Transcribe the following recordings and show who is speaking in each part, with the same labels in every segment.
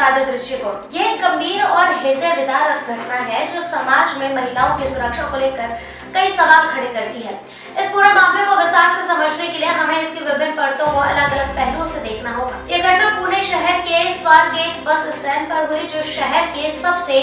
Speaker 1: ताजा दृष्टिकोण। ये एक गंभीर और हृदय विदारक घटना है जो समाज में महिलाओं की सुरक्षा को लेकर कई सवाल खड़े करती है। इस पूरे मामले को विस्तार से समझने के लिए हमें इसकी विभिन्न परतों को अलग अलग पहलुओं से देखना होगा। ये घटना पुणे शहर के स्वारगेट बस स्टैंड पर हुई, जो शहर के सबसे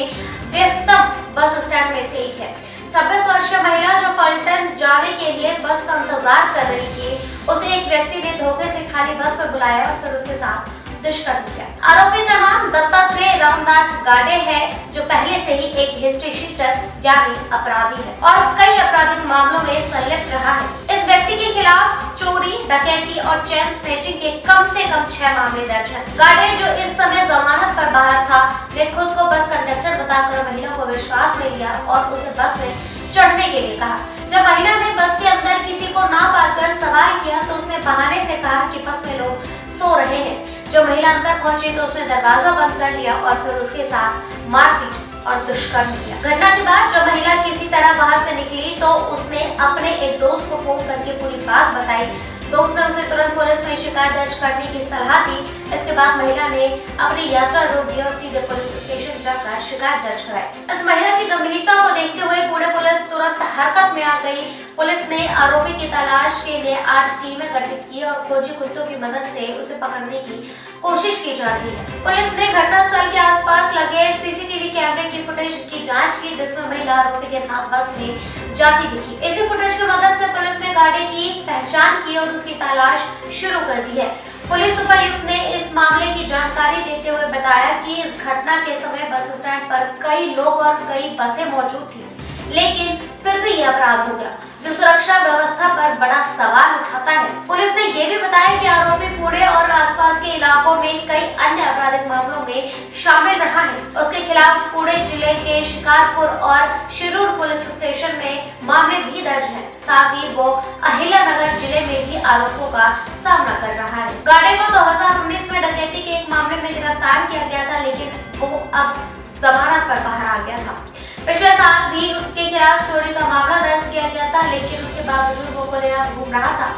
Speaker 1: व्यस्तम बस स्टैंड में से एक है। 26 वर्षीय महिला जो फलटन जाने के लिए बस का इंतजार कर रही थी, उसे एक व्यक्ति ने धोखे से खाली बस पर बुलाया और फिर उसके साथ दुष्कर्म किया। आरोपी का नाम दत्तात्रेय रामदास गाडे है, जो पहले से ही एक हिस्ट्री शीटर यानी अपराधी है और कई आपराधिक मामलों में संलिप्त रहा है। इस व्यक्ति के खिलाफ चोरी, डकैती और चेन स्नैचिंग के कम से कम 6 मामले दर्ज हैं। गाडे, जो इस समय जमानत पर बाहर था, ने खुद को बस कंडक्टर बताकर महिला को विश्वास में लिया और उसे बस में चढ़ने के लिए कहा। जब महिला ने बस के अंदर किसी को ना पाकर सवाल किया तो उसने बहाने से कहा कि बस में लोग सो रहे हैं। जो महिला अंदर पहुंची तो उसने दरवाजा बंद कर लिया और फिर उसके साथ मारपीट और दुष्कर्म किया। घटना के बाद जब महिला किसी तरह बाहर से निकली तो उसने अपने एक दोस्त को फोन करके पूरी बात बताई। दोस्त ने उसे तुरंत पुलिस में शिकायत दर्ज करने की सलाह दी। इसके बाद महिला ने अपनी यात्रा रोक दी और सीधे पुलिस स्टेशन जाकर शिकायत दर्ज कराई। इस महिला की गंभीरता को देखते हुए पुणे पुलिस तुरंत हरकत में आ गई। पुलिस ने आरोपी की तलाश के लिए आज टीमें गठित की और खोजी कुत्तों की मदद से उसे पकड़ने की कोशिश की जा रही है। पुलिस ने घटनास्थल के आसपास लगे सीसीटीवी कैमरे की फुटेज की जांच की, जिसमें महिला आरोपी के साथ बस में जाती दिखी। इसी फुटेज की मदद से पुलिस ने गाड़ी की पहचान की और उसकी तलाश शुरू कर दी है। पुलिस उपायुक्त ने इस मामले की जानकारी देते हुए बताया कि इस घटना के समय बस स्टैंड पर कई लोग और कई बसें मौजूद थी, लेकिन फिर भी यह अपराध हो गया, जो सुरक्षा व्यवस्था पर बड़ा सवाल उठाता है। पुलिस ने यह भी बताया कि आरोपी पुणे और आसपास के इलाकों में कई अन्य आपराधिक मामलों में शामिल रहा है। उसके खिलाफ पुणे जिले के शिकारपुर और शिरूर पुलिस स्टेशन में मामले भी दर्ज हैं। साथ ही वो अहिल्यानगर जिले में भी आरोपों का सामना कर रहा है। गाडे को 2019 में डकैती के एक मामले में गिरफ्तार किया गया था, लेकिन वो अब जमानत पर बाहर आ गया था। पिछले साल भी उसके खिलाफ चोरी का मामला दर्ज किया गया था, लेकिन उसके बावजूद वो खुलेआम घूम रहा था।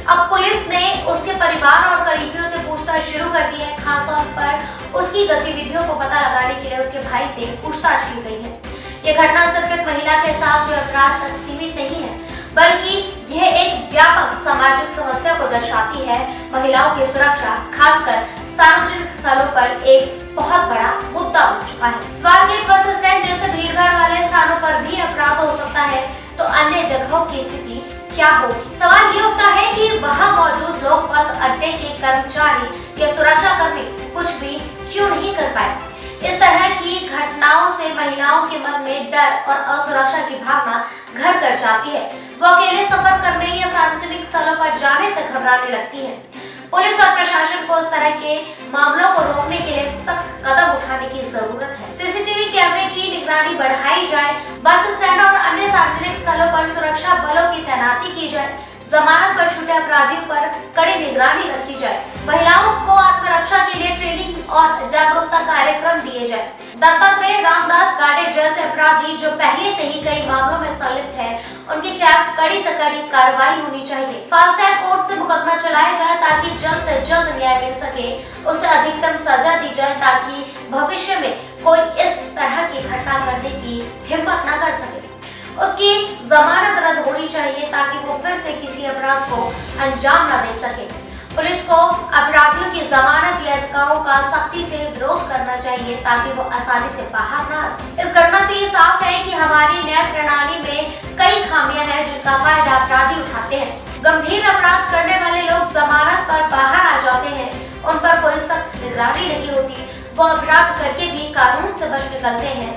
Speaker 1: अब पुलिस ने उसके परिवार और करीबियों से पूछताछ शुरू कर दी है। खासतौर पर उसकी गतिविधियों को पता लगाने के लिए उसके भाई से पूछताछ की गई है। ये घटना सिर्फ एक महिला के साथ हुए अपराध तक सीमित नहीं है, बल्कि यह एक व्यापक सामाजिक समस्या को दर्शाती है। महिलाओं की सुरक्षा, खासकर सार्वजनिक स्थलों पर, एक बहुत बड़ा मुद्दा हो चुका है। स्वारगेट बस स्टैंड जैसे भीड़भाड़ वाले स्थानों पर भी अपराध हो सकता है, तो अन्य जगहों की स्थिति क्या होगी? सवाल ये उठता है कि वहां मौजूद लोग बस अड्डे के कर्मचारी या सुरक्षा कर्मी कुछ भी क्यों नहीं कर पाए? इस तरह की घटनाओं से महिलाओं के मन में डर और असुरक्षा की भावना घर कर जाती है। वो अकेले सफर करने या सार्वजनिक स्थलों पर जाने से घबराने लगती है। पुलिस और प्रशासन को इस तरह के मामलों को रोकने के लिए सख्त कदम उठाने की जरूरत है। सीसीटीवी कैमरे की निगरानी बढ़ाई जाए, बस स्टैंड और अन्य सार्वजनिक स्थलों पर सुरक्षा बलों की तैनाती की जाए, जमानत पर छूटे अपराधियों पर कड़ी निगरानी रखी जाए, महिलाओं को आत्मरक्षा के लिए ट्रेनिंग और जागरूकता कार्यक्रम दिए जाए। दत्तात्रेय रामदास गाडे जैसे अपराधी जो पहले से ही कई मामलों में संलिप्त है, उनके खिलाफ कड़ी से कड़ी कार्रवाई होनी चाहिए। फास्ट ट्रैक कोर्ट से मुकदमा चलाया जाए ताकि जल्द से जल्द न्याय मिल सके, उसे अधिकतम सजा दी जाए ताकि भविष्य में कोई इस तरह की घटना करने की हिम्मत न कर सके। उसकी जमानत रद्द होनी चाहिए ताकि वो फिर से किसी अपराध को अंजाम न दे सके। पुलिस को अपराधियों की जमानत याचिकाओं का सख्ती से विरोध करना चाहिए ताकि वो आसानी से बाहर न आ सके। इस घटना से ये साफ है कि हमारी न्याय प्रणाली में कई खामियां हैं जिनका फायदा अपराधी उठाते हैं। गंभीर अपराध करने वाले लोग जमानत पर बाहर आ जाते हैं, उन पर कोई सख्त निगरानी नहीं होती, वो अपराध करके भी कानून से बच निकलते हैं।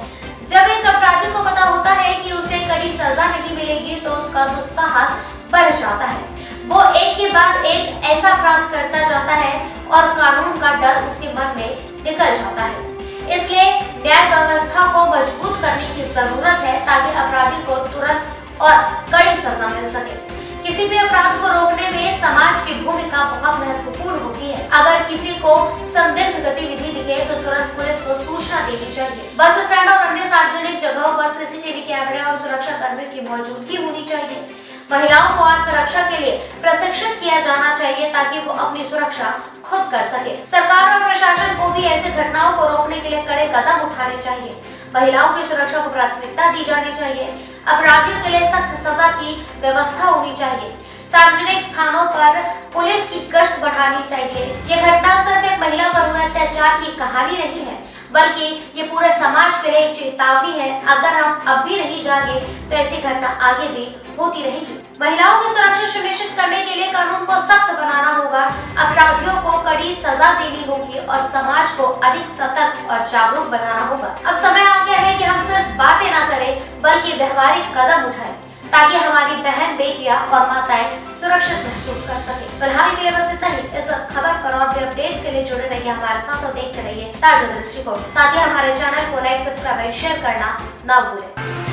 Speaker 1: जब एक अपराधी को पता होता है कि उसे कड़ी सजा नहीं मिलेगी तो उसका दुस्साहस बढ़ जाता है। वो एक के बाद एक ऐसा अपराध करता जाता है और कानून का डर उसके मन में निकल जाता है। इसलिए न्याय व्यवस्था को मजबूत करने की जरूरत है ताकि अपराधी को तुरंत और कड़ी सजा मिल सके। किसी भी अपराध को रोकने में समाज की भूमिका बहुत महत्वपूर्ण होती है। अगर किसी को संदिग्ध गतिविधि दिखे तो तुरंत पुलिस को सूचना देनी चाहिए। बस स्टैंड और अन्य सार्वजनिक जगहों पर सीसीटीवी कैमरे और सुरक्षा कर्मियों की मौजूदगी होनी चाहिए। महिलाओं को आत्मरक्षा के लिए प्रशिक्षित किया जाना चाहिए ताकि वो अपनी सुरक्षा खुद कर सके। सरकार और प्रशासन को भी ऐसे ऐसी घटनाओं को रोकने के लिए कड़े कदम उठाने चाहिए। महिलाओं की सुरक्षा को प्राथमिकता दी जानी चाहिए। अपराधियों के लिए सख्त सजा की व्यवस्था होनी चाहिए। सार्वजनिक स्थानों पर पुलिस की गश्त बढ़ानी चाहिए। ये घटना सिर्फ एक महिला पर हुए अत्याचार की कहानी नहीं है, बल्कि ये पूरे समाज के लिए एक चेतावनी है। अगर हम अब भी नहीं जागे तो ऐसी घटना आगे भी होती रहेगी। महिलाओं की सुरक्षा सुनिश्चित करने के लिए कानून को सख्त बनाना होगा, अपराधियों को कड़ी सजा देनी होगी और समाज को अधिक सतर्क और जागरूक बनाना होगा। अब समय आ गया है कि हम सिर्फ बातें ना करें, बल्कि व्यवहारिक कदम उठाएं, ताकि हमारी बहन, बेटियां और माताएं सुरक्षित महसूस कर सके। फिलहाल के लिए बस इतना ही। इस खबर पर और भी अपडेट्स के लिए जुड़े रहिए हमारे साथ और देखते रहिए ताजा दृष्टिकोण। साथ ही हमारे चैनल को लाइक, सब्सक्राइब और शेयर करना ना भूलें।